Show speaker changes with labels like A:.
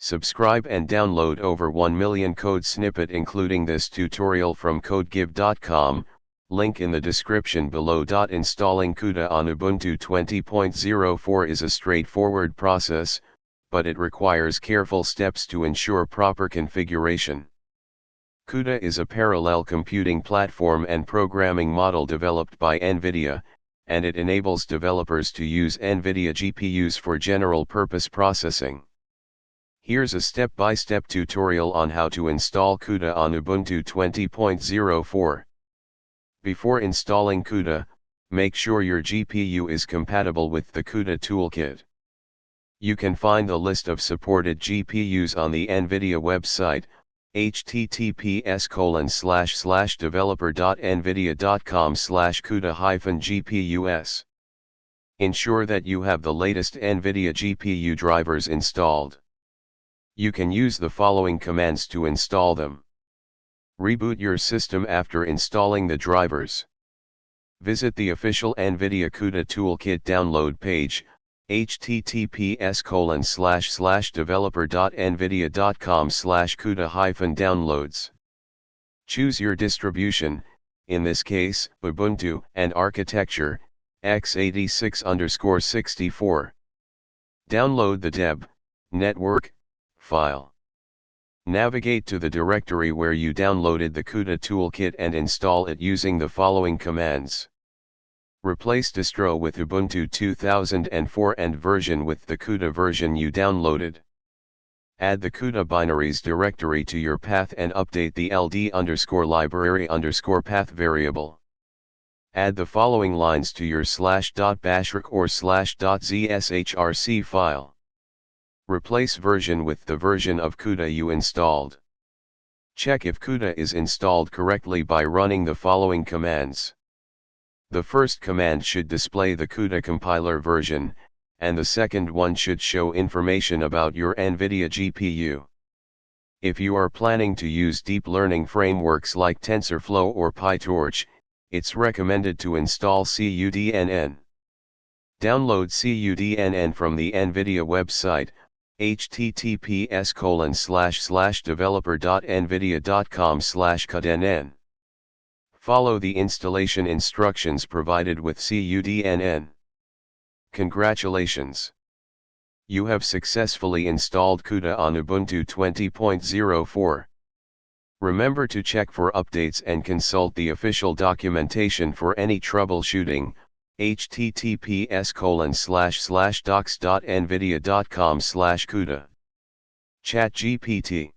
A: Subscribe and download over 1 million code snippet including this tutorial from codegive.com, link in the description below. Installing CUDA on Ubuntu 20.04 is a straightforward process, but it requires careful steps to ensure proper configuration. CUDA is a parallel computing platform and programming model developed by NVIDIA, and it enables developers to use NVIDIA GPUs for general-purpose processing. Here's a step-by-step tutorial on how to install CUDA on Ubuntu 20.04. Before installing CUDA, make sure your GPU is compatible with the CUDA toolkit. You can find a list of supported GPUs on the NVIDIA website, https://developer.nvidia.com/CUDA-GPUs. Ensure that you have the latest NVIDIA GPU drivers installed. You can use the following commands to install them. Reboot your system after installing the drivers. Visit the official NVIDIA CUDA Toolkit download page, https://developer.nvidia.com/CUDA-downloads. Choose your distribution, in this case, Ubuntu, and architecture, x86_64. Download the deb, network, file. Navigate to the directory where you downloaded the CUDA toolkit and install it using the following commands. Replace distro with Ubuntu 2004 and version with the CUDA version you downloaded. Add the CUDA binaries directory to your path and update the ld_library_path variable. Add the following lines to your /.bashrc or /.zshrc file. Replace version with the version of CUDA you installed. Check if CUDA is installed correctly by running the following commands. The first command should display the CUDA compiler version, and the second one should show information about your NVIDIA GPU. If you are planning to use deep learning frameworks like TensorFlow or PyTorch, it's recommended to install CUDNN. Download CUDNN from the NVIDIA website, https://developer.nvidia.com/cudnn. Follow the installation instructions provided with CUDNN. Congratulations! You have successfully installed CUDA on Ubuntu 20.04. Remember to check for updates and consult the official documentation for any troubleshooting, https://docs.nvidia.com/CUDA. ChatGPT